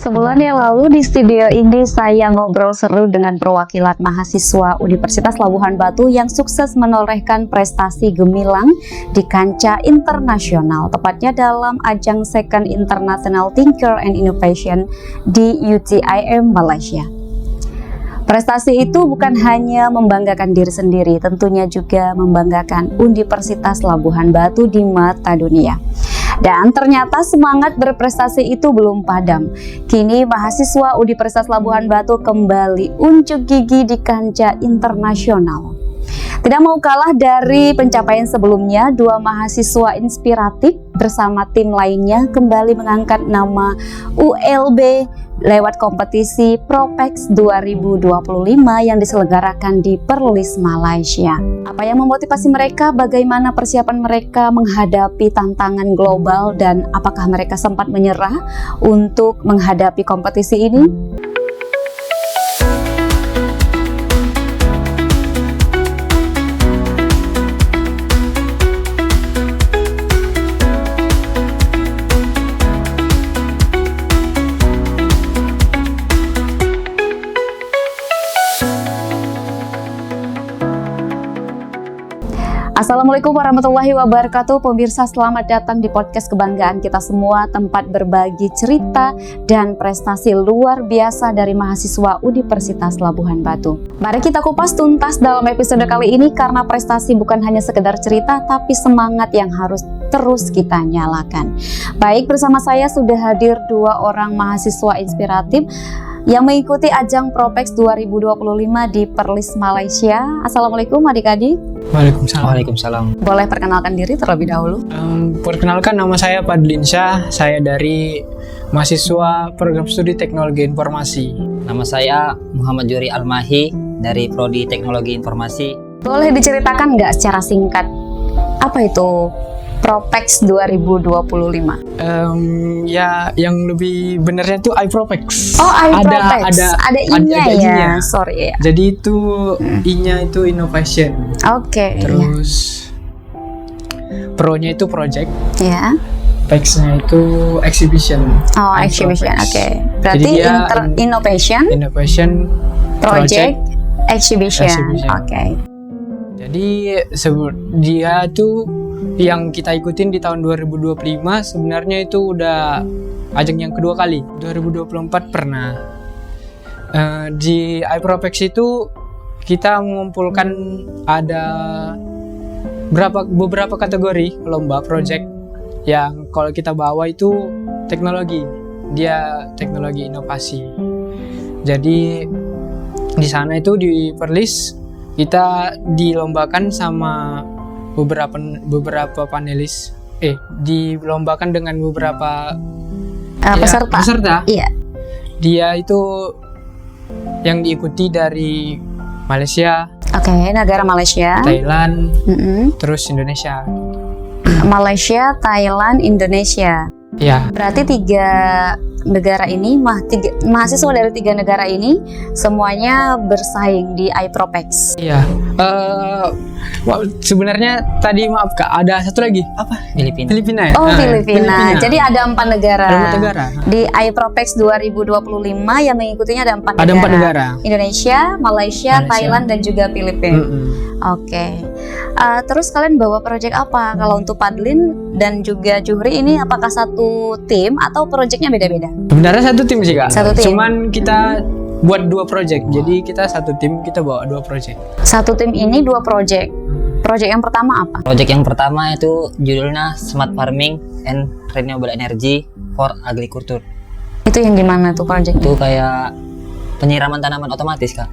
Sebulan yang lalu di studio ini saya ngobrol seru dengan perwakilan mahasiswa Universitas Labuhan Batu yang sukses menorehkan prestasi gemilang di kancah internasional, tepatnya dalam ajang Second International Thinker and Innovation di UTIM Malaysia. Prestasi itu bukan hanya membanggakan diri sendiri, tentunya juga membanggakan Universitas Labuhan Batu di mata dunia. Dan ternyata semangat berprestasi itu belum padam. Kini mahasiswa Universitas Labuhan Batu kembali unjuk gigi di kancah internasional. Tidak mau kalah dari pencapaian sebelumnya, dua mahasiswa inspiratif bersama tim lainnya kembali mengangkat nama ULB lewat kompetisi Propex 2025 yang diselenggarakan di Perlis, Malaysia. Apa yang memotivasi mereka? Bagaimana persiapan mereka menghadapi tantangan global dan apakah mereka sempat menyerah untuk menghadapi kompetisi ini? Assalamualaikum warahmatullahi wabarakatuh. Pemirsa, selamat datang di podcast kebanggaan kita semua, tempat berbagi cerita dan prestasi luar biasa dari mahasiswa Universitas Labuhan Batu. Mari kita kupas tuntas dalam episode kali ini, karena prestasi bukan hanya sekedar cerita, tapi semangat yang harus terus kita nyalakan. Baik, bersama saya sudah hadir dua orang mahasiswa inspiratif yang mengikuti ajang Propex 2025 di Perlis, Malaysia. Assalamualaikum adik-adik. Waalaikumsalam. Boleh perkenalkan diri terlebih dahulu? Perkenalkan, nama saya Padlin Syah. Saya dari mahasiswa Program Studi Teknologi Informasi. Nama saya Muhammad Juri Almahi dari Prodi Teknologi Informasi. Boleh diceritakan nggak secara singkat apa itu Propex 2025? Ya, yang lebih benernya itu iPropex. Oh, iPropex. Ada I-nya ya. I-nya. Sorry ya. Jadi itu I-nya itu innovation. Oke. Terus Pro-nya itu project. Ya. Pex-nya itu exhibition. Oh, exhibition. Oke. Berarti innovation, project, exhibition. Oke. Jadi dia tuh yang kita ikutin di tahun 2025, sebenarnya itu udah ajang yang kedua kali. 2024 pernah. Di iPropex itu kita mengumpulkan ada beberapa kategori lomba project yang kalau kita bawa itu teknologi. Dia teknologi inovasi. Jadi di sana itu di Perlis kita dilombakan sama beberapa panelis, dilombakan dengan beberapa peserta. Iya. Dia itu yang diikuti dari Malaysia. Oke, negara Malaysia, Thailand, terus Indonesia. Malaysia, Thailand, Indonesia. Ya. Berarti tiga negara ini, mahasiswa dari tiga negara ini semuanya bersaing di iPropex. Iya. Sebenarnya tadi maaf Kak, ada satu lagi. Apa? Filipina ya? Oh, Filipina. Jadi ada 4 negara. Ada 4 negara. Di iPropex 2025 yang mengikutinya ada 4 negara. Ada 4 negara. Indonesia, Malaysia, Thailand, dan juga Filipina. Oke. Terus kalian bawa proyek apa? Kalau untuk Padlin dan juga Juhri ini apakah satu tim atau proyeknya beda-beda? Sebenarnya satu tim sih Kak. Satu tim. Cuman kita buat 2 proyek. Jadi kita satu tim, kita bawa 2 proyek. Satu tim ini 2 proyek. Proyek yang pertama apa? Proyek yang pertama itu judulnya Smart Farming and Renewable Energy for Agriculture. Itu yang gimana tuh proyeknya? Itu kayak penyiraman tanaman otomatis Kak.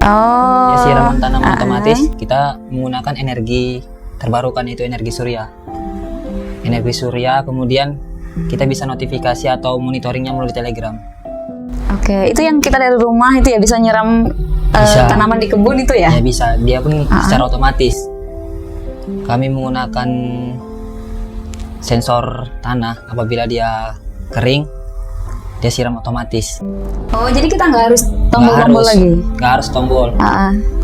Oh. Ya, siraman tanaman otomatis, kita menggunakan energi terbarukan, itu energi surya. Energi surya, kemudian kita bisa notifikasi atau monitoringnya melalui Telegram. Oke, itu yang kita dari rumah itu ya bisa nyiram tanaman di kebun itu ya? Ya bisa, dia pun secara otomatis. Kami menggunakan sensor tanah, apabila dia kering, dia siram otomatis. Oh, jadi kita nggak harus tombol-tombol lagi? Nggak harus tombol.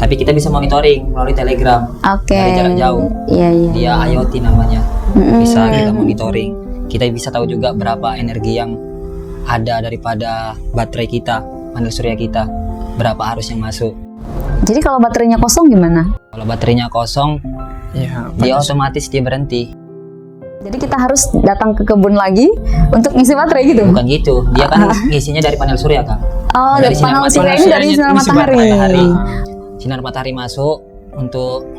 Tapi kita bisa monitoring melalui Telegram. Dari jarak jauh. Iya. Dia IoT namanya. Bisa kita monitoring. Kita bisa tahu juga berapa energi yang ada daripada baterai kita, panel surya kita, berapa arus yang masuk. Jadi kalau baterainya kosong gimana? Kalau baterainya kosong, Ya, dia otomatis dia berhenti. Jadi kita harus datang ke kebun lagi untuk ngisi baterai gitu? Bukan gitu, dia kan ngisinya dari panel surya kan. Oh, dari panel surya ini dari sinar matahari. Sinar matahari masuk untuk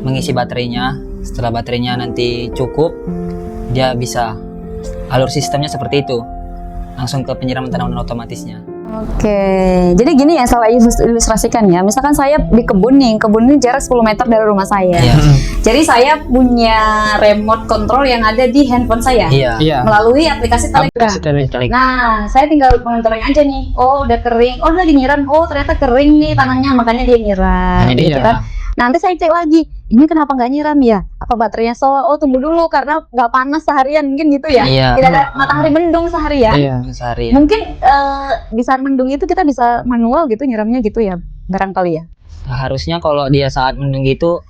mengisi baterainya. Setelah baterainya nanti cukup, dia bisa alur sistemnya seperti itu, langsung ke penyiraman tanaman otomatisnya. Oke, jadi gini ya saya ilustrasikan ya. Misalkan saya di kebun nih, kebun ini jarak 10 meter dari rumah saya. Iya. Jadi saya punya remote control yang ada di handphone saya Iya. melalui aplikasi Telegram. Nah, saya tinggal monitoring aja nih. Oh, udah kering. Oh, lagi nyiram. Oh, ternyata kering nih tanahnya, makanya dia nyiram. Makanya dia Gitu nyiram. kan. Nanti saya cek lagi, ini kenapa nggak nyiram ya? Apa baterainya solar? Oh, tunggu dulu karena nggak panas seharian mungkin gitu ya. Iya. Tidak ada matahari mendung seharian. Iya. Sehari. Mungkin di saat mendung itu kita bisa manual gitu nyiramnya gitu ya, barangkali ya. Harusnya kalau dia saat mendung gitu,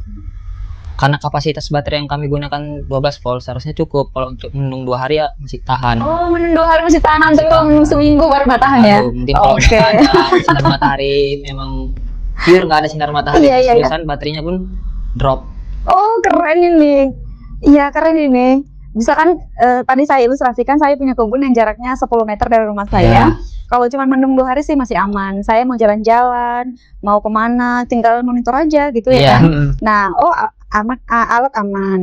karena kapasitas baterai yang kami gunakan 12 volt, seharusnya cukup. Kalau untuk mendung 2 hari ya masih tahan. Oh, mendung 2 hari masih tahan, tapi kalau mendung seminggu baru tahan ya. Aduh, mungkin kalau Oke. nggak ada sinar matahari, memang pure nggak ada sinar matahari, Iya, iya, iya. seriusan baterainya pun drop. Oh, keren ini. Iya, keren ini. Misalkan tadi saya ilustrasikan saya punya kebun yang jaraknya 10 meter dari rumah saya. Iya. Kalau cuma mendung 2 hari sih masih aman. Saya mau jalan-jalan, mau kemana, tinggal monitor aja gitu ya Iya. kan. Nah, aman, alat aman,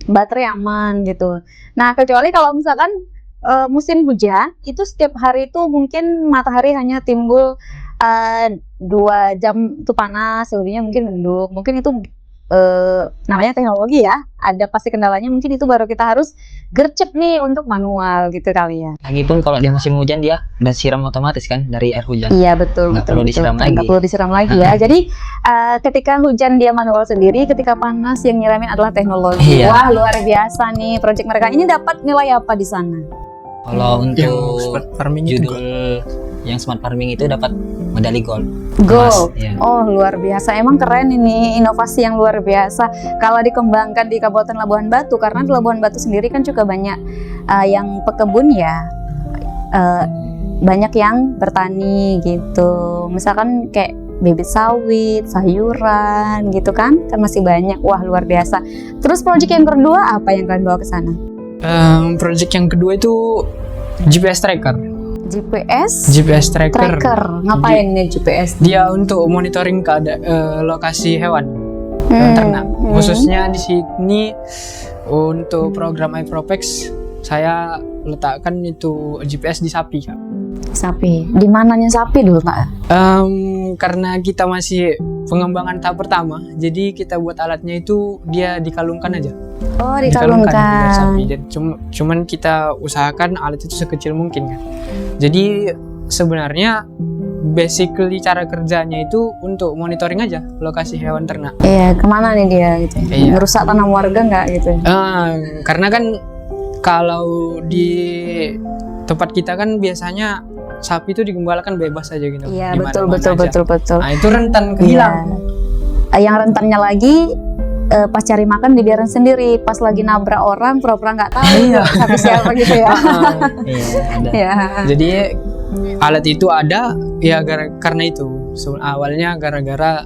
baterai aman gitu. Nah, kecuali kalau misalkan musim hujan, itu setiap hari itu mungkin matahari hanya timbul 2 jam itu panas, selebihnya mungkin mendung. Mungkin itu namanya teknologi ya, ada pasti kendalanya, mungkin itu baru kita harus gercep nih untuk manual gitu kali ya. Lagipun kalau dia musim hujan dia udah siram otomatis kan dari air hujan. Iya betul, Nggak perlu disiram lagi. Nggak perlu disiram lagi ya. Jadi ketika hujan dia manual sendiri, ketika panas yang nyiramin adalah teknologi. Iya. Wah, luar biasa nih proyek mereka. Ini dapat nilai apa di sana? Kalau Yang untuk smart farming itu judul yang smart farming itu dapat medali gold. Gold. Iya. Oh, luar biasa. Emang keren ini, inovasi yang luar biasa. Kalau dikembangkan di Kabupaten Labuhan Batu, karena di Labuhan Batu sendiri kan juga banyak yang pekebun ya. Banyak yang bertani gitu. Misalkan kayak bibit sawit, sayuran gitu kan masih banyak. Wah, luar biasa. Terus proyek yang kedua apa yang kalian bawa ke sana? Project yang kedua itu GPS tracker. GPS tracker. Ngapain nih GPS? Dia untuk monitoring lokasi hewan ternak. Khususnya di sini untuk program iPropex saya letakkan itu GPS di sapi, Kak. Sapi. Di mananya sapi dulu, Pak? Karena kita masih pengembangan tahap pertama, jadi kita buat alatnya itu dia dikalungkan aja. Oh, biar dikalungkan. sapi. Jadi cuman kita usahakan alat itu sekecil mungkin kan. Jadi sebenarnya basically cara kerjanya itu untuk monitoring aja lokasi hewan ternak. Iya, kemana nih dia gitu? Iya. Ngerusak tanam warga nggak gitu? Karena kan kalau di tempat kita kan biasanya sapi itu digembalakan bebas aja gitu. Iya, di betul. mana-mana aja. Nah, itu rentan Iya. kehilang. Yang rentannya lagi pas cari makan dibiarin sendiri, pas lagi nabrak orang pura-pura nggak tahu sapi siapa gitu ya. Iya, ada. Ya. Jadi alat itu ada ya karena itu. Awalnya gara-gara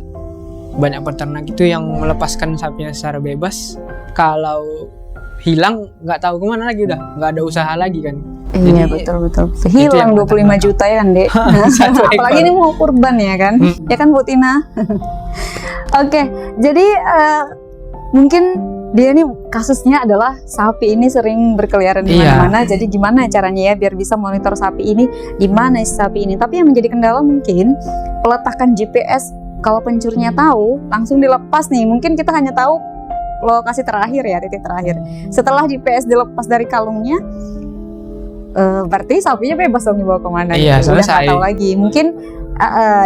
banyak peternak itu yang melepaskan sapinya secara bebas. Kalau hilang nggak tahu kemana lagi, udah nggak ada usaha lagi kan. Iya, Jadi, betul. itu Hilang yang 25 juta ya kan, Dek? Satu ekor. Apalagi ini mau kurban ya kan? Ya kan, Bu Tina? Oke, jadi mungkin dia nih kasusnya adalah sapi ini sering berkeliaran di Iya. mana-mana. Jadi gimana caranya ya biar bisa monitor sapi ini di mana si sapi ini? Tapi yang menjadi kendala mungkin peletakan GPS. Kalau pencurinya tahu, langsung dilepas nih. Mungkin kita hanya tahu lokasi terakhir ya, titik terakhir. Setelah GPS dilepas dari kalungnya, berarti sapinya bebas dong dibawa kemana? Iya, gitu. Udah selesai. nggak tahu lagi. Mungkin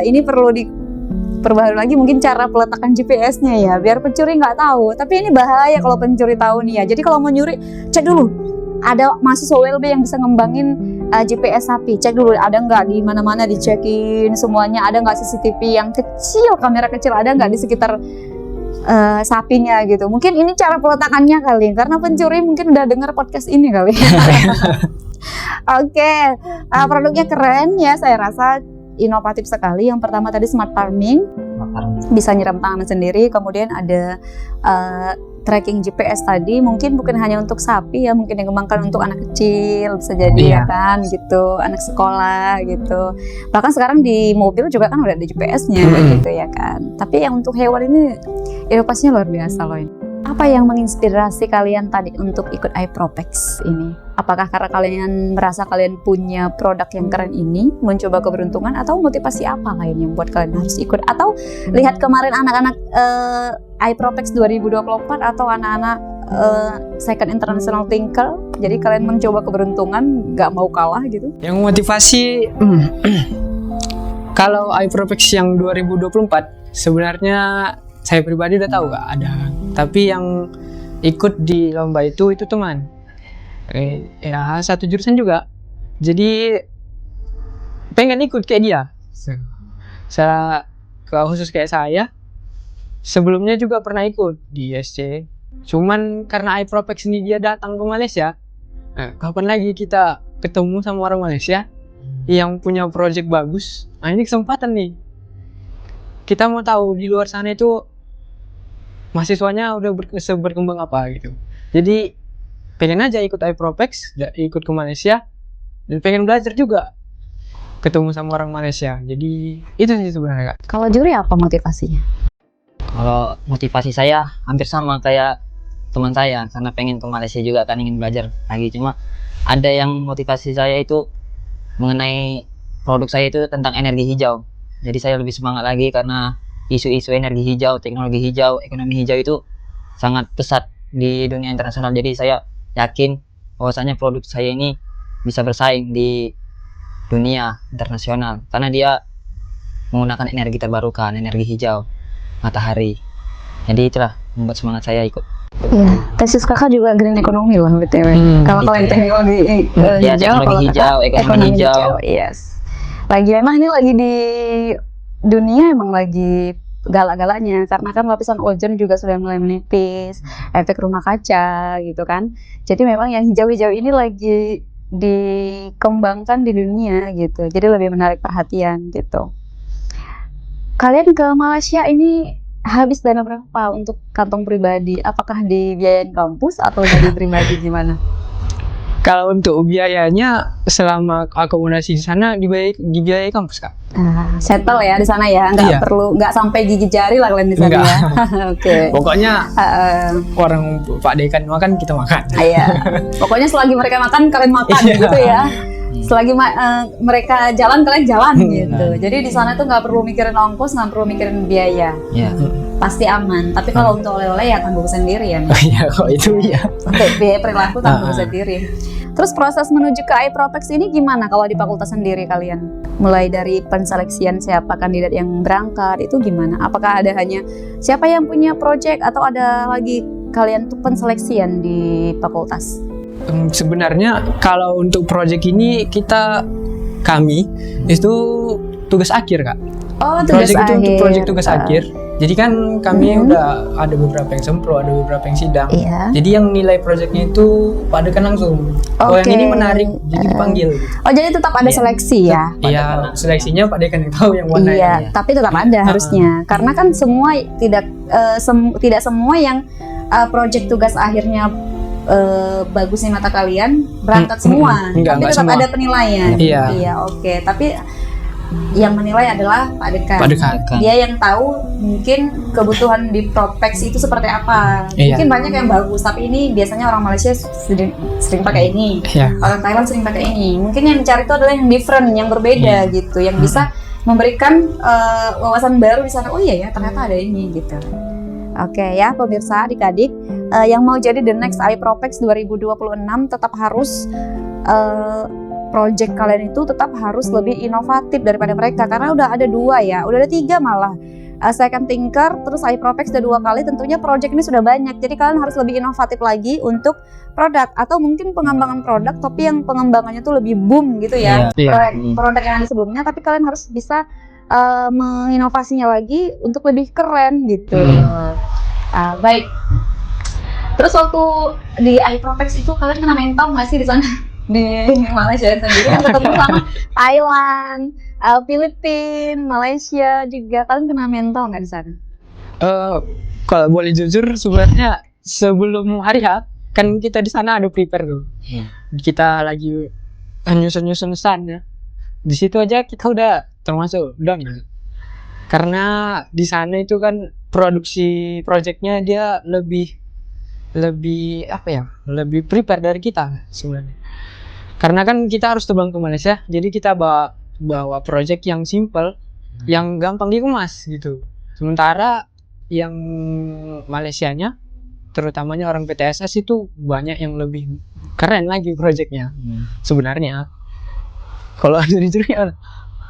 ini perlu diperbaharui lagi mungkin cara peletakan GPS-nya ya, biar pencuri nggak tahu. Tapi ini bahaya kalau pencuri tahu nih ya. Jadi kalau mau nyuri, cek dulu. Ada mahasiswa WLB yang bisa ngembangin GPS sapi. Cek dulu ada nggak di mana-mana, dicekin semuanya. Ada nggak CCTV yang kecil, kamera kecil ada nggak di sekitar sapinya gitu. Mungkin ini cara peletakannya kali, karena pencuri mungkin udah dengar podcast ini kali. Oke, produknya keren ya, saya rasa inovatif sekali. Yang pertama tadi smart farming, bisa nyiram tanaman sendiri, kemudian ada tracking GPS tadi, mungkin bukan hanya untuk sapi ya, mungkin dikembangkan untuk anak kecil bisa jadi ya kan gitu, anak sekolah gitu. Bahkan sekarang di mobil juga kan udah ada GPS-nya gitu ya kan. Tapi yang untuk hewan ini inovasinya luar biasa loh ini. Apa yang menginspirasi kalian tadi untuk ikut iPropex ini? Apakah karena kalian merasa kalian punya produk yang keren ini, mencoba keberuntungan, atau motivasi apa lain yang buat kalian harus ikut? Atau lihat kemarin anak-anak iPropex 2024 atau anak-anak Second International Thinker, jadi kalian mencoba keberuntungan, gak mau kalah gitu? Yang motivasi, kalau iPropex yang 2024 sebenarnya saya pribadi udah tahu gak ada, tapi yang ikut di lomba itu teman, ya satu jurusan juga, jadi pengen ikut kayak dia. Saya khusus kayak saya, sebelumnya juga pernah ikut di ISC, cuman karena iPropex ini dia datang ke Malaysia, kapan lagi kita ketemu sama orang Malaysia yang punya project bagus? Nah ini kesempatan nih, kita mau tahu di luar sana itu mahasiswanya udah berkembang apa gitu. Jadi pengen aja ikut iPropex, ikut ke Malaysia, dan pengen belajar juga, ketemu sama orang Malaysia. Jadi itu sih sebenarnya Kak. Kalau juri apa motivasinya? Kalau motivasi saya hampir sama kayak teman saya, karena pengen ke Malaysia juga kan, ingin belajar lagi. Cuma ada yang motivasi saya itu mengenai produk saya itu tentang energi hijau. Jadi saya lebih semangat lagi karena isu-isu energi hijau, teknologi hijau, ekonomi hijau itu sangat pesat di dunia internasional. Jadi saya yakin bahwasanya produk saya ini bisa bersaing di dunia internasional karena dia menggunakan energi terbarukan, energi hijau, matahari. Jadi itulah membuat semangat saya ikut. Iya, tesis kakak juga green economy loh BTW. Kalau kalian teknologi Ya, hijau, teknologi hijau, ekonomi hijau. Yes. Lagi memang ini lagi di dunia emang lagi galak-galaknya, karena kan lapisan ozon juga sudah mulai menipis, efek rumah kaca gitu kan. Jadi memang yang hijau-hijau ini lagi dikembangkan di dunia gitu. Jadi lebih menarik perhatian gitu. Kalian ke Malaysia ini habis dana berapa untuk kantong pribadi? Apakah dibiayain kampus atau dari pribadi gimana? Kalau untuk biayanya selama akomodasi di sana dibiayai kampus Kak. Settle ya di sana ya, nggak perlu, nggak sampai gigi jari lah kalian di sana ya. Oke. Pokoknya orang Pak Dekan makan kita makan. Iya. Pokoknya selagi mereka makan kalian makan gitu ya. Selagi mereka jalan kalian jalan gitu. Jadi di sana tuh nggak perlu mikirin ongkos, nggak perlu mikirin biaya. Pasti aman. Tapi kalau untuk oleh-oleh ya tanggung sendiri ya. Iya, kok itu ya. Untuk biaya perilaku tanggung sendiri. Terus proses menuju ke iPropex ini gimana kalau di fakultas sendiri kalian? Mulai dari penseleksian siapa kandidat yang berangkat itu gimana? Apakah ada hanya siapa yang punya project atau ada lagi kalian tuh penseleksian di fakultas? Sebenarnya kalau untuk project ini kami itu tugas akhir Kak. Oh, tugas project akhir. Itu untuk project tugas akhir. Jadi kan kami udah ada beberapa yang sempro, ada beberapa yang sidang. Iya. Jadi yang nilai projectnya itu Pak Dekan langsung. Oh yang ini menarik, jadi dipanggil. Oh jadi tetap ada seleksi ya? Iya, seleksinya Pak Dekan yang tahu yang mana. Iya, tapi tetap ada harusnya. Karena kan semua tidak semua yang project tugas akhirnya bagus nih mata kalian berangkat semua. Tapi tetap semua ada penilaian. Iya, oke. Tapi yang menilai adalah Pak Dekan. Dia yang tahu mungkin kebutuhan di Propex itu seperti apa. Mungkin banyak yang bagus, tapi ini biasanya orang Malaysia sering pakai ini. Orang Thailand sering pakai ini. Mungkin yang dicari itu adalah yang different, yang berbeda gitu, yang bisa memberikan wawasan baru di sana. Oh iya ya, ternyata ada ini gitu. Oke ya pemirsa adik-adik, yang mau jadi the next iPropex 2026 tetap harus project kalian itu tetap harus lebih inovatif daripada mereka, karena udah ada 2 ya, udah ada 3 malah. Second Thinker, terus iPropex udah 2 kali, tentunya project ini sudah banyak. Jadi kalian harus lebih inovatif lagi untuk produk, atau mungkin pengembangan produk tapi yang pengembangannya tuh lebih boom gitu ya. Produk yang ada sebelumnya, tapi kalian harus bisa menginovasinya lagi untuk lebih keren gitu. Baik. Terus waktu di iPropex itu kalian kena mental nggak sih di sana? di Malaysia sendiri kan ketemu sama Thailand, Filipina, Malaysia juga. Kalian kena mental nggak di sana? Kalau boleh jujur sebenarnya sebelum hari H kan kita di sana ada prepare tuh. Kita lagi nyusun ya. Di situ aja kita udah termasuk down. Karena di sana itu kan produksi projectnya dia lebih apa ya? Lebih prepare dari kita sebenarnya. Karena kan kita harus terbang ke Malaysia, jadi kita bawa project yang simple, yang gampang dikemas gitu. Sementara yang Malaysianya, terutamanya orang PTSS itu banyak yang lebih keren lagi projectnya sebenarnya. Kalau dari Juri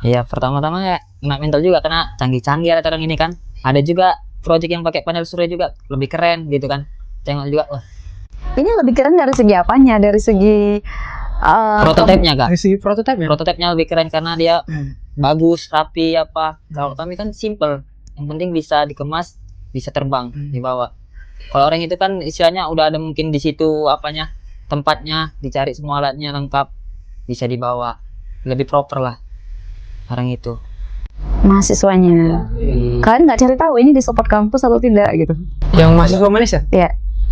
Iya, pertama-tama ya kena mental juga karena canggih-canggih ada orang ini kan. Ada juga project yang pakai panel surya juga lebih keren gitu kan. Tengok juga, wah, Ini lebih keren dari segi apanya? Dari segi prototipenya Kak. si prototipe ya. Prototipenya lebih keren karena dia bagus, rapi apa. Kalau kami kan simple. Yang penting bisa dikemas, bisa terbang, dibawa. Kalau orang itu kan istilahnya udah ada mungkin di situ apanya, tempatnya, dicari semua alatnya lengkap, bisa dibawa. Lebih proper lah orang itu. mahasiswanya. Kalian nggak cari tahu ini di support kampus atau tidak gitu? Yang mahasiswa Malaysia? Iya.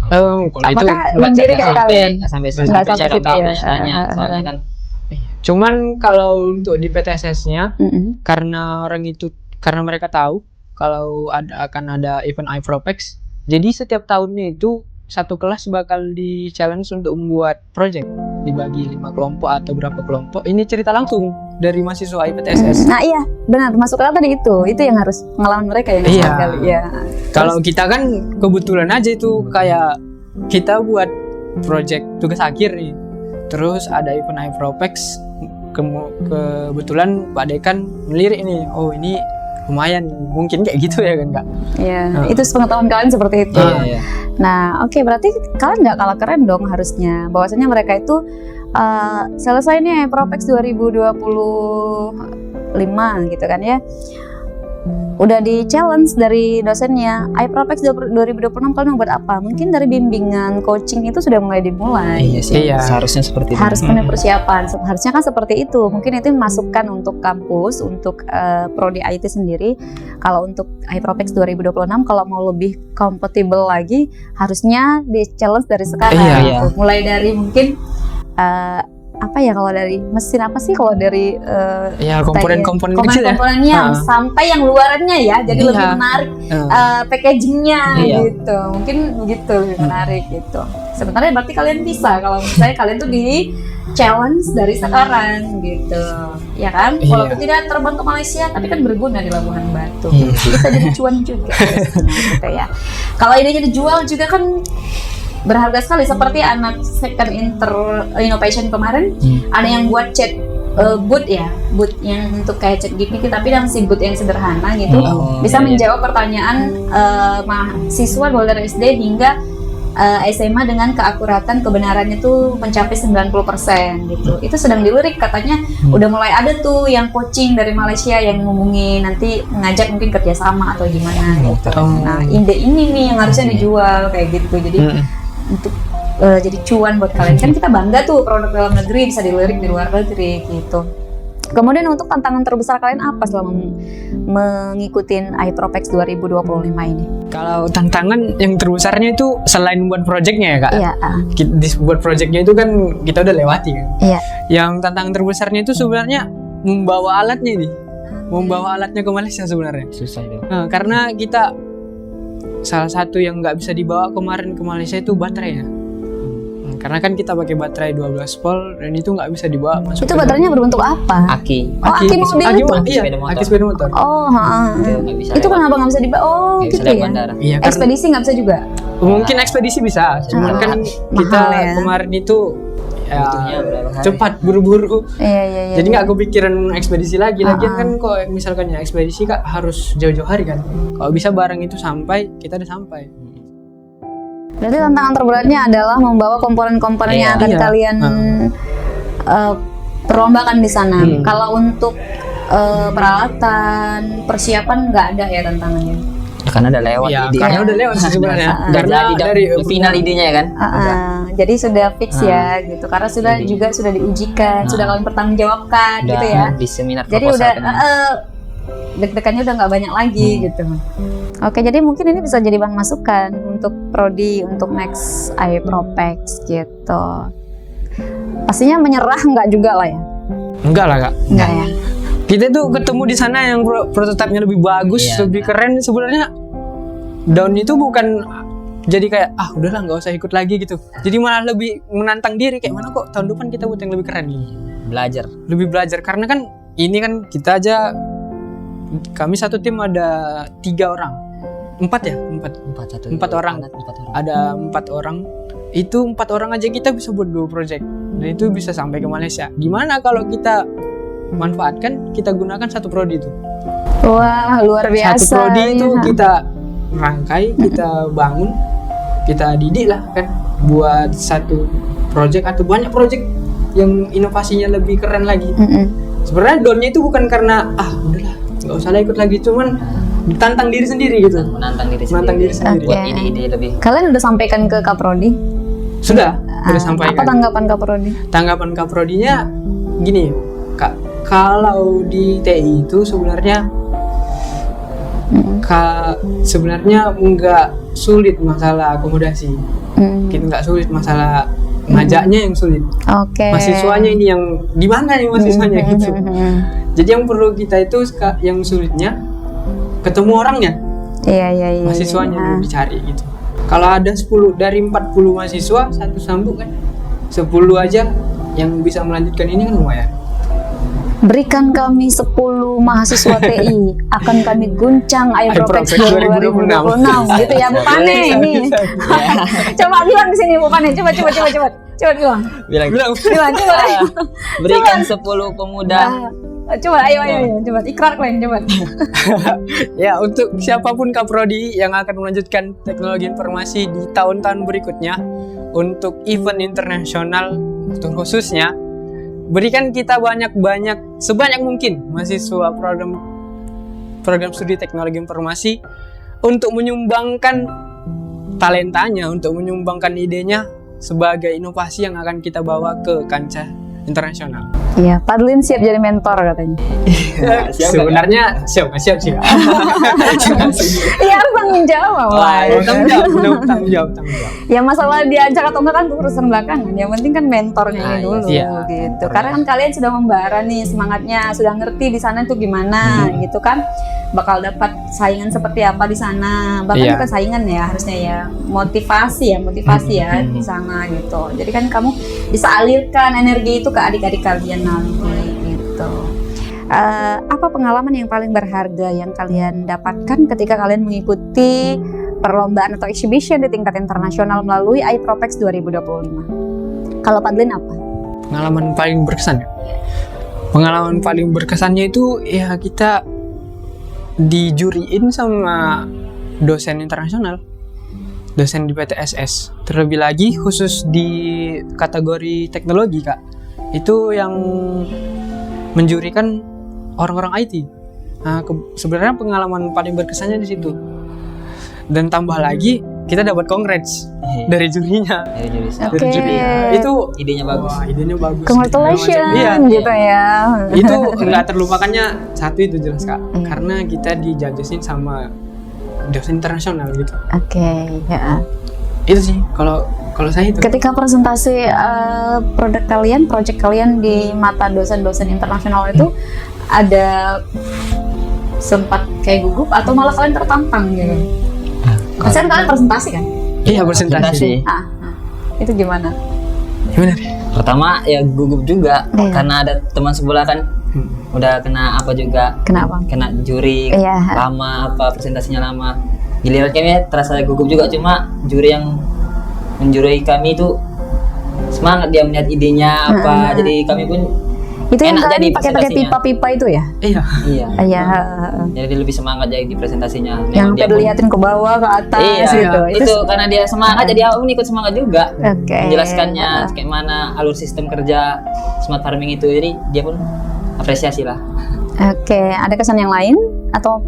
Kalau itu Apakah mandiri kayak kalian? Nggak sampai Nggak sampai cari situ tahu ya. istilahnya. Soalnya kan cuman kalau untuk di PTSS-nya Mm-mm. karena mereka tahu kalau akan ada event iPropex, jadi setiap tahunnya itu satu kelas bakal di challenge untuk membuat project, dibagi 5 kelompok atau berapa kelompok. Ini cerita langsung dari mahasiswa IPTSS. Nah iya, benar. Masuk ke tadi itu yang harus pengalaman mereka yang Iya. sekali. Ya. Kalau kita kan kebetulan aja itu kayak kita buat project tugas akhir nih, terus ada event iPropex, kebetulan Pak Dekan melirik ini, oh ini lumayan, mungkin kayak gitu ya kan Kak? Iya, itu pengetahuan kalian seperti itu. iya. Nah, oke, berarti kalian nggak kalah keren dong harusnya. Bahwasanya mereka itu selesai nih Propex 2025 gitu kan ya. Udah di challenge dari dosennya, iPropex 2026 kalian mau buat apa? Mungkin dari bimbingan coaching itu sudah mulai dimulai. Iya sih. Iya. Seharusnya seperti itu. Harus punya persiapan. Harusnya kan seperti itu. Mungkin itu masukan untuk kampus, untuk prodi IT sendiri. Kalau untuk iPropex 2026 kalau mau lebih kompatibel lagi, harusnya di challenge dari sekarang. Iya. Gitu. Mulai dari mungkin apa ya, kalau dari mesin apa sih, kalau dari Ya komponen-komponen kecil ya. komponennya sampai yang luarannya ya, jadi Iya. lebih menarik packagingnya Iya. gitu, mungkin begitu lebih menarik gitu. Sebenarnya berarti kalian bisa kalau misalnya kalian tuh di challenge dari sekarang gitu, ya kan? Iya. Walaupun tidak terbang ke Malaysia, tapi kan berguna di Labuhan Batu, Iya. bisa jadi cuan juga gitu ya. Kalau idenya dijual juga kan berharga sekali, seperti anak Second Innovation kemarin ada yang buat chat booth yang untuk kayak chat GPT, tapi yang si booth yang sederhana gitu, bisa menjawab pertanyaan mahasiswa mulai dari SD hingga SMA dengan keakuratan kebenarannya tuh mencapai 90% gitu. Itu sedang dilirik katanya, udah mulai ada tuh yang coaching dari Malaysia yang ngomongin nanti ngajak mungkin kerjasama atau gimana gitu. Nah ide ini nih yang harusnya dijual kayak gitu, jadi untuk jadi cuan buat kalian. Kan kita bangga tuh produk dalam negeri bisa dilirik di luar negeri gitu. Kemudian untuk tantangan terbesar kalian apa selama mengikuti iPropex 2025 ini? Kalau tantangan yang terbesarnya itu selain buat projectnya ya Kak. Iya. Buat projectnya itu kan kita udah lewati kan. Iya. Yang tantangan terbesarnya itu sebenarnya membawa alatnya ini, membawa alatnya ke Malaysia sebenarnya. Susah itu. Nah, karena kita salah satu yang nggak bisa dibawa kemarin ke Malaysia itu baterai ya. Karena kan kita pakai baterai 12 volt dan itu nggak bisa dibawa masuk. Itu baterainya berbentuk apa? Aki. Oh, aki mobil itu. Iya, Sepeda motor. aki sepeda motor. Oh, Nggak bisa itu lewat. kenapa nggak bisa dibawa? Oh, Nggak bisa gitu lewat ya. bandara. Iya, kan Ekspedisi nggak bisa juga. mungkin ekspedisi bisa, cuman kan kita mahal ya. kemarin itu ya, Butuhnya berapa hari? cepat buru-buru. Iya. Jadi nggak kepikiran ekspedisi lagi. Lagian kan kalau misalkan ya ekspedisi Kak harus jauh-jauh hari kan. Kalau bisa barang itu sampai, kita udah sampai. Berarti tantangan terberatnya adalah membawa komponen-komponen yang akan Iya. kalian perlombakan di sana. Kalau untuk peralatan, persiapan nggak ada ya tantangannya. Karena udah lewat Ya, ide. karena udah lewat sih sebenarnya. Udah Karena jadi dari final idenya ya kan. Jadi sudah fix ya gitu. Karena sudah Jadi- juga sudah diujikan, sudah kalian pertanggungjawabkan Udah gitu ya. di seminar Jadi proposal udah kan. deg-degannya udah nggak banyak lagi gitu. Oke, jadi mungkin ini bisa jadi bahan masukan untuk prodi untuk next iPropex gitu. Pastinya menyerah nggak juga lah ya? Enggak lah Kak. Enggak ya? Kita tuh ketemu di sana yang prototipenya lebih bagus, Iya. lebih keren. Sebenarnya down itu bukan jadi kayak udahlah nggak usah ikut lagi gitu. Jadi malah lebih menantang diri kayak mana kok tahun depan kita buat yang lebih keren nih. Belajar. Lebih belajar karena kan ini kan kita aja kami satu tim ada 3 orang. 4 ya? 4 Empat orang. Ada 4 orang. Itu 4 orang aja kita bisa buat 2 project. Dan itu bisa sampai ke Malaysia. Gimana kalau kita manfaatkan, kita gunakan satu prodi itu. Wah, luar biasa. Satu prodi itu ya. kita rangkai, kita bangun, kita didik lah kan buat satu project atau banyak project yang inovasinya lebih keren lagi. Sebenarnya downnya itu bukan karena udahlah nggak usah lah ikut lagi, cuman ditantang diri sendiri gitu. Menantang diri Menantang diri sendiri. Buat Oke. ide-ide lebih. Kalian udah sampaikan ke Kaprodi? Sudah Apa sampaikan. tanggapan Kaprodi? Tanggapan Kaprodinya gini, Kak, kalau di TI itu sebenarnya sebenarnya nggak sulit masalah akomodasi. Kita nggak sulit masalah ngajaknya yang sulit. Oke. Mahasiswanya ini yang di mana nih mahasiswanya gitu. Jadi yang perlu kita itu yang sulitnya ketemu orangnya, Iya. mahasiswanya iya. dulu dicari gitu. Kalau ada 10 dari 40 mahasiswa satu sambung kan 10 aja yang bisa melanjutkan ini kan lumayan. Berikan kami 10 mahasiswa TI, akan kami guncang iPropex 2026 gitu ya Bu Pane ini. Coba bilang di sini Bu Pane, coba bilang. Bilang Bilang coba. berikan 10 pemuda. Coba ayo coba ikrar kalian coba. Ya, untuk siapapun Kaprodi yang akan melanjutkan teknologi informasi di tahun-tahun berikutnya untuk event internasional khususnya, berikan kita sebanyak mungkin mahasiswa program studi teknologi informasi untuk menyumbangkan talentanya, untuk menyumbangkan idenya sebagai inovasi yang akan kita bawa ke kancah internasional. Iya, Padlin siap jadi mentor katanya. Sebenarnya siap. Iya, tanggung jawab. Tanggung jawab. Ya masalah diajak atau enggak kan urusan belakangan. Yang penting kan mentornya ini dulu iya. gitu. Karena kan kalian sudah membara nih semangatnya, sudah ngerti di sana itu gimana gitu kan. Bakal dapat saingan seperti apa di sana. Bahkan Iya. bukan saingan ya, harusnya ya motivasi ya di sana gitu. Jadi kan kamu bisa alirkan energi itu ke adik-adik kalian nanti gitu. Apa pengalaman yang paling berharga yang kalian dapatkan ketika kalian mengikuti perlombaan atau exhibition di tingkat internasional melalui iPropex 2025? Kalau Padlin apa? Pengalaman paling berkesan ya? Pengalaman paling berkesannya itu ya kita dijuriin sama dosen internasional, dosen di PTSS. Terlebih lagi khusus di kategori teknologi Kak, itu yang menjurikan orang-orang IT. Nah, sebenarnya pengalaman paling berkesannya di situ. Dan tambah lagi kita dapat congrats dari jurinya. Dari jurusan. Oke. Dari jurinya. Itu Idenya bagus. wah, idenya bagus. Congratulations Iya. gitu ya. Itu nggak terlupakannya satu itu jelas Kak, Iya. karena kita dijajasin sama dosen internasional gitu. Oke, ya. Itu sih kalau saya itu. Ketika presentasi produk kalian, project kalian di mata dosen-dosen internasional itu ada sempat kayak gugup atau malah kalian tertantang gitu? Kan kalian presentasi kan? Iya, presentasi. Itu gimana? Gimana deh? Pertama ya gugup juga Iya. karena ada teman sebelah kan udah kena apa juga, Kenapa? kena juri Iya. lama, apa presentasinya lama. Giliran kami terasa gugup juga, cuma juri yang menjurui kami itu semangat, dia melihat idenya apa, jadi kami pun Itu yang enak jadi kalian pakai presentasinya. pipa-pipa itu ya? Iya. Iya. Iya. Jadi lebih semangat jadi di presentasinya. Yang Dia sampai pun- dilihatin ke bawah, ke atas Iya, gitu. itu karena dia semangat jadi aku pun ikut semangat juga. Oke. Menjelaskannya kayak mana alur sistem kerja smart farming itu, jadi dia pun apresiasi lah. Oke, ada kesan yang lain atau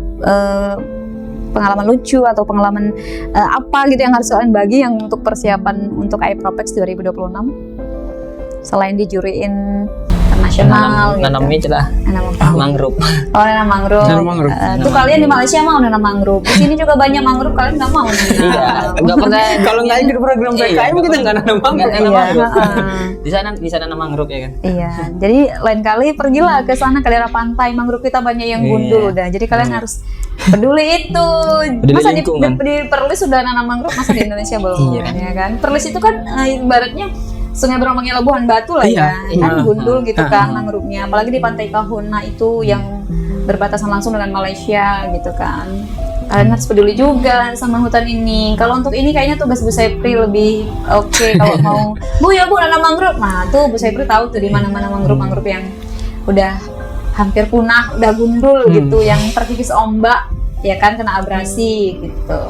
pengalaman lucu atau pengalaman apa gitu yang harus kalian bagi yang untuk persiapan untuk iPropex 2026 selain dijuriin internasional gitu. Nanam itu lah. Nanam apa? Mangrove. Oh, nanam mangrove. Nanam mangrove. Tuh kalian di Malaysia mau nanam mangrove. Di sini juga banyak mangrove, kalian nggak mau nanam. Iya, nggak pernah. Kalau nggak ikut program PKM kita nggak nanam mangrove. Nggak nanam Iya, mangrove. Bisa nanam mangrove ya kan? Iya, jadi lain kali pergilah ke sana ke daerah pantai, mangrove kita banyak yang gundul udah. Jadi kalian harus peduli itu. Peduli Masa di lingkungan. Perlis sudah nanam mangrove, masa di Indonesia belum? Iya. Ya kan? Perlis itu kan ibaratnya Sungai Berombangnya Labuhan Batu lah ya, kan gundul gitu kan mangrove-nya. Apalagi di Pantai Kahuna itu yang berbatasan langsung dengan Malaysia gitu kan. Kalian harus peduli juga sama hutan ini. Kalau untuk ini kayaknya tuh Bu Sepri lebih oke kalau mau Bu nanam mangrove. Nah, tuh Bu Sepri tahu tuh di mana-mana mangrove yang udah hampir punah, udah gundul gitu, yang terkikis ombak ya kan, kena abrasi gitu.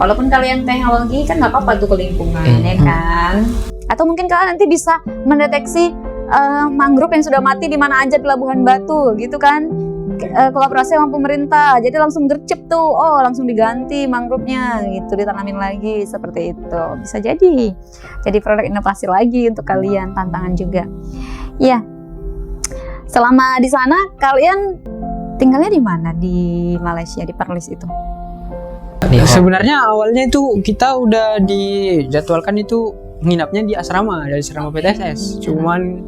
Walaupun kalian teknologi kan nggak apa-apa tuh ke lingkungan ya kan. Atau mungkin kalian nanti bisa mendeteksi mangrove yang sudah mati di mana aja di Labuhan Batu gitu kan. Kolaborasi sama pemerintah, jadi langsung gercep tuh, oh langsung diganti mangrove-nya gitu, ditanamin lagi seperti itu. Bisa jadi produk inovasi lagi untuk kalian, tantangan juga. Ya, selama di sana kalian tinggalnya di mana di Malaysia, di Perlis itu? Sebenarnya awalnya itu kita udah dijadwalkan itu nginapnya di asrama, dari asrama PTSS. Cuman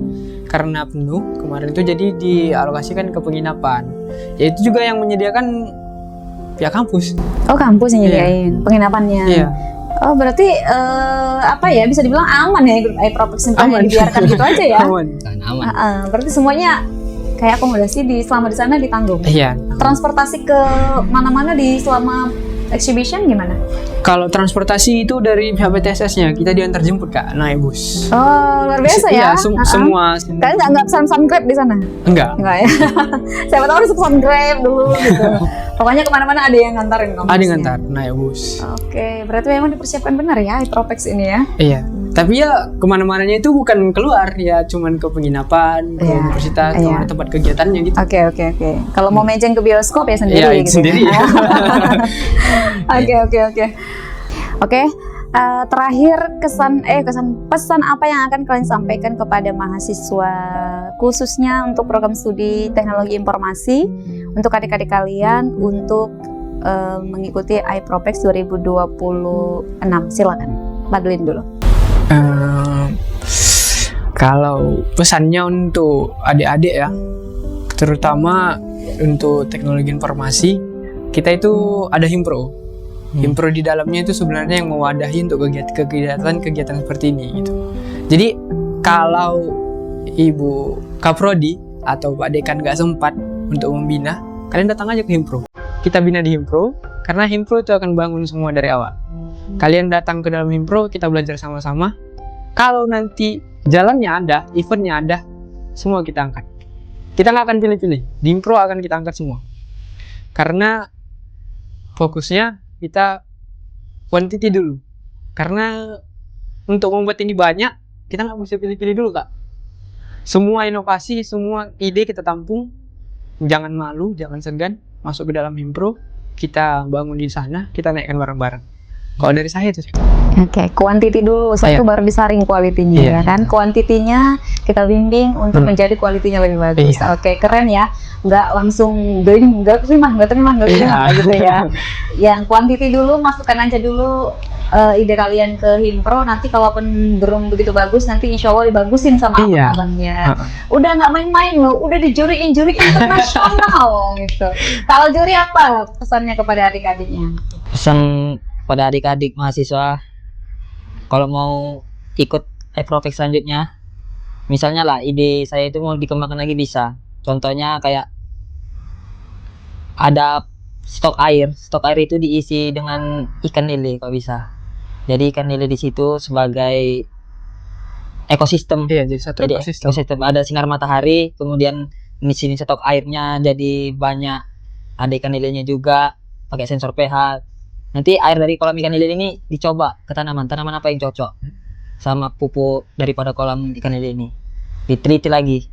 karena penuh kemarin itu jadi dialokasikan ke penginapan. Ya itu juga yang menyediakan pihak kampus. Oh, kampus yang nyediain penginapannya. Iya. Oh, berarti apa ya, bisa dibilang aman ya iPropex Aman. dibiarkan gitu aja ya. Aman. Aman. Berarti semuanya kayak akomodasi selama di sana ditanggung. Iya. Transportasi ke mana-mana selama exhibition gimana? Kalau transportasi itu dari pihak PTSS-nya, kita diantar jemput Kak, naik bus. Oh, luar biasa ya. Iya, semua. Kalian nggak pesan Grab di sana? Enggak. Enggak ya. Siapa tahu harus pesan Grab dulu gitu. Pokoknya kemana-mana ada yang ngantarin kamu. Ada yang ngantar, naik bus. Oke, berarti memang dipersiapkan benar ya iPropex ini ya. Iya. Tapi ya kemana-mananya itu bukan keluar, ya cuman ke penginapan, ke universitas, ke tempat kegiatannya gitu. Oke. Kalau mau mejeng ke bioskop ya sendiri Iya, gitu. sendiri. Ya? Oke. Terakhir pesan apa yang akan kalian sampaikan kepada mahasiswa khususnya untuk program studi teknologi informasi untuk adik-adik kalian untuk mengikuti iPropex 2026. Silakan, Madeline dulu. Kalau pesannya untuk adik-adik ya, terutama untuk teknologi informasi, kita itu ada Himpro. Himpro di dalamnya itu sebenarnya yang mewadahi untuk kegiatan seperti ini gitu. Jadi kalau Ibu Kaprodi atau Pak Dekan nggak sempat untuk membina, kalian datang aja ke Himpro. Kita bina di Himpro, karena Himpro itu akan bangun semua dari awal. Kalian datang ke dalam Himpro, kita belajar sama-sama. Kalau nanti jalannya ada, eventnya ada, semua kita angkat. Kita nggak akan pilih-pilih, di Himpro akan kita angkat semua. Karena fokusnya kita quantity dulu. Karena untuk membuat ini banyak, kita nggak bisa pilih-pilih dulu Kak. Semua inovasi, semua ide kita tampung. Jangan malu, jangan segan, masuk ke dalam Himpro. Kita bangun di sana, kita naikkan bareng-bareng. Kalau dari saya itu. Oke, quantity dulu, satu baru disaring kualitinya ya kan. Kuantitinya kita bimbing untuk menjadi kualitinya lebih bagus. Oke, keren ya. Nggak langsung nggak terima gitu ya. Yang quantity dulu, masukkan aja dulu ide kalian ke Himpro. Nanti kalaupun belum begitu bagus, nanti insya Allah dibagusin sama abang-abangnya. Udah nggak main-main loh, udah dijuriin internasional gitu. Kalau juri apa pesannya kepada adik-adiknya? Pesan pada adik-adik mahasiswa, kalau mau ikut iPropex selanjutnya, misalnya lah ide saya itu mau dikembangkan lagi bisa. Contohnya kayak ada stok air itu diisi dengan ikan lele kalau bisa. Jadi ikan lele di situ sebagai ekosistem. Iya, jadi satu ekosistem. Ada sinar matahari, kemudian di sini stok airnya jadi banyak. Ada ikan lelenya juga, pakai sensor pH. Nanti air dari kolam ikan lele ini dicoba ke tanaman apa yang cocok sama pupuk daripada kolam ikan lele ini, diteliti lagi.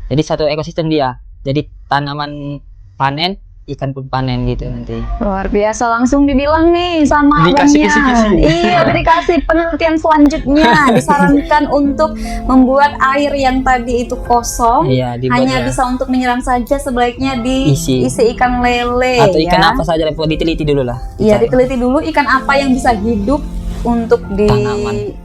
Jadi satu ekosistem dia. Jadi tanaman panen, ikan pun panen gitu nanti. Luar biasa, langsung dibilang nih sama Dikasih abangnya. kisi-kisi. Iya, dikasih penelitian selanjutnya. Disarankan untuk membuat air yang tadi itu kosong Iya, dibuat hanya ya. bisa untuk menyiram saja, sebaiknya diisi ikan lele Atau ikan ya. apa saja diteliti dulu lah. Iya, Dicari. diteliti dulu ikan apa yang bisa hidup untuk Tanaman.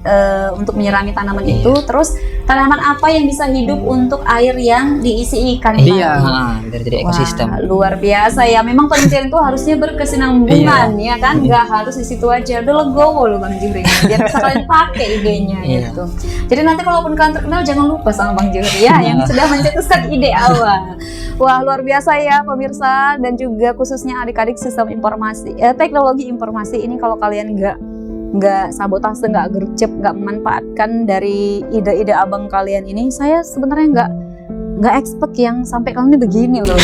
untuk menyirami tanaman Iya. itu. Terus tanaman apa yang bisa hidup untuk air yang diisi ikan Iya. tadi. Nah, biar jadi Wah, ekosistem. luar biasa ya. Memang penelitian itu harusnya berkesinambungan ya kan, nggak harus di situ aja. Udah legowo loh Bang Juhri, biar bisa kalian pakai idenya Iya. gitu. Jadi nanti kalaupun kalian terkenal jangan lupa sama Bang Juhri ya yang sudah mencetuskan ide awal. Wah, luar biasa ya pemirsa, dan juga khususnya adik-adik sistem informasi, teknologi informasi ini, kalau kalian nggak sabotase, nggak gercep, nggak memanfaatkan dari ide-ide abang kalian ini, saya sebenarnya nggak expect yang sampai kalian ini begini loh.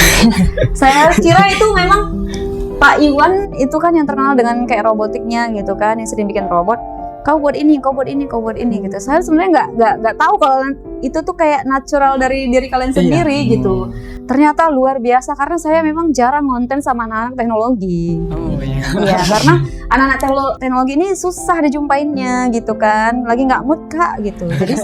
Saya kira itu memang Pak Iwan itu kan yang terkenal dengan kayak robotiknya gitu kan, yang sering bikin robot. Kau buat ini, kau buat ini, kau buat ini gitu. Saya sebenarnya nggak tahu kalau itu tuh kayak natural dari diri kalian sendiri gitu. Ternyata luar biasa, karena saya memang jarang ngonten sama anak-anak teknologi. Oh iya. Iya, karena anak-anak teknologi ini susah dijumpainnya gitu kan, lagi nggak mood kak gitu. Jadi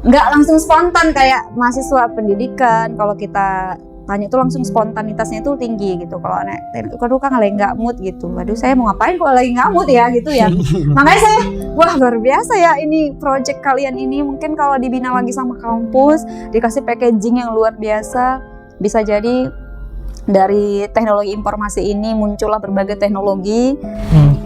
nggak langsung spontan kayak mahasiswa pendidikan. Kalau kita tanya tuh langsung spontanitasnya itu tinggi gitu. Kalau anak teknologi kan lagi nggak mood gitu. Waduh, saya mau ngapain kalau lagi nggak mood ya gitu ya. Makanya saya, wah luar biasa ya ini project kalian ini. Mungkin kalau dibina lagi sama kampus, dikasih packaging yang luar biasa, bisa jadi dari teknologi informasi ini muncullah berbagai teknologi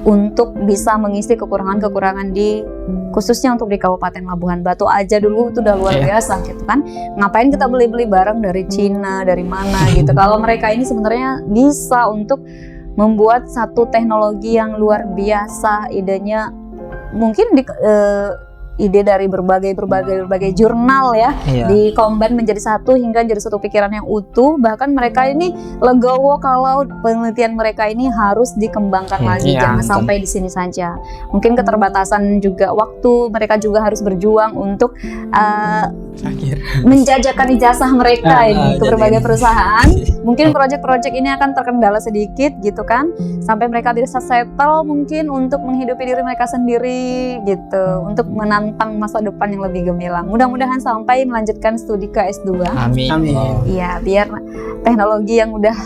untuk bisa mengisi kekurangan-kekurangan di, khususnya untuk di Kabupaten Labuhan Batu aja dulu itu udah luar biasa gitu kan. Ngapain kita beli-beli barang dari Cina, dari mana gitu. Kalau mereka ini sebenarnya bisa untuk membuat satu teknologi yang luar biasa. Idenya mungkin ide dari berbagai jurnal ya, Iya. dikombin menjadi satu hingga jadi satu pikiran yang utuh. Bahkan mereka ini legowo kalau penelitian mereka ini harus dikembangkan lagi, Iya. jangan sampai di sini saja. Mungkin keterbatasan juga waktu, mereka juga harus berjuang untuk Akhir. menjajakan ijazah mereka ini ke jadi berbagai ini. perusahaan. Mungkin proyek-proyek ini akan terkendala sedikit gitu kan, sampai mereka bisa settle mungkin untuk menghidupi diri mereka sendiri gitu, untuk menantang masa depan yang lebih gemilang. Mudah-mudahan sampai melanjutkan studi ke S2. Amin. Amin. Iya, biar teknologi yang udah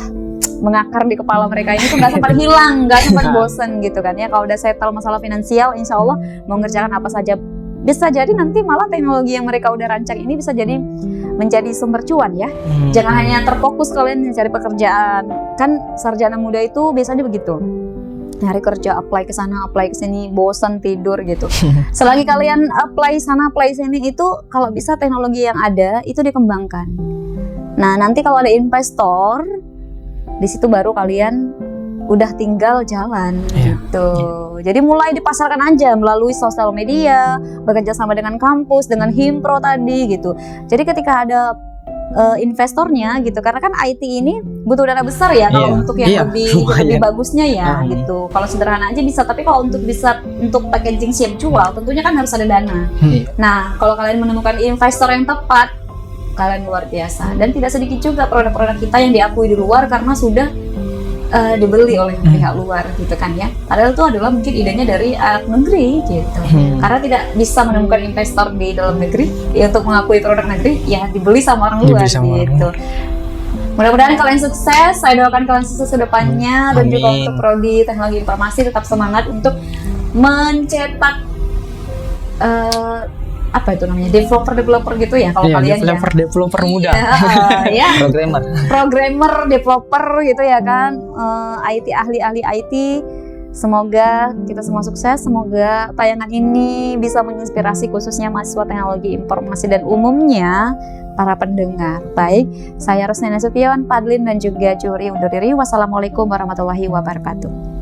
mengakar di kepala mereka ini tuh nggak sempat hilang, nggak sempat bosen gitu kan ya. Kalau udah settle masalah finansial, insya Allah mau ngerjakan apa saja. Bisa jadi nanti malah teknologi yang mereka udah rancang ini bisa jadi menjadi sumber cuan ya. Jangan hanya terfokus kalian mencari pekerjaan. Kan sarjana muda itu biasanya begitu. Nyari kerja, apply ke sana, apply ke sini, bosan tidur gitu. Selagi kalian apply sana, apply sini, itu kalau bisa teknologi yang ada itu dikembangkan. Nah, nanti kalau ada investor, di situ baru kalian udah tinggal jalan gitu. Jadi mulai dipasarkan aja melalui sosial media, bekerja sama dengan kampus, dengan Himpro tadi gitu. Jadi ketika ada investornya gitu, karena kan IT ini butuh dana besar ya kalau untuk yang lebih bagusnya ya gitu. Kalau sederhana aja bisa, tapi kalau untuk packaging siap jual tentunya kan harus ada dana. Nah, kalau kalian menemukan investor yang tepat, kalian luar biasa. Dan tidak sedikit juga produk-produk kita yang diakui di luar karena sudah dibeli oleh pihak luar gitu kan ya. Padahal itu adalah mungkin idenya dari negeri gitu. Karena tidak bisa menemukan investor di dalam negeri ya, untuk mengakui produk negeri ya dibeli sama orang luar gitu. Mudah-mudahan kalian sukses. Saya doakan kalian sukses ke depannya. Dan juga untuk prodi teknologi informasi tetap semangat untuk mencetak apa itu namanya, developer gitu ya kalau kalian developer muda, ya programmer, developer gitu ya kan, IT ahli IT. Semoga kita semua sukses. Semoga tayangan ini bisa menginspirasi khususnya mahasiswa teknologi informasi dan umumnya para pendengar. Baik, saya Rusnena Setiawan, Padlin dan juga Juhri undur diri. Wassalamualaikum warahmatullahi wabarakatuh.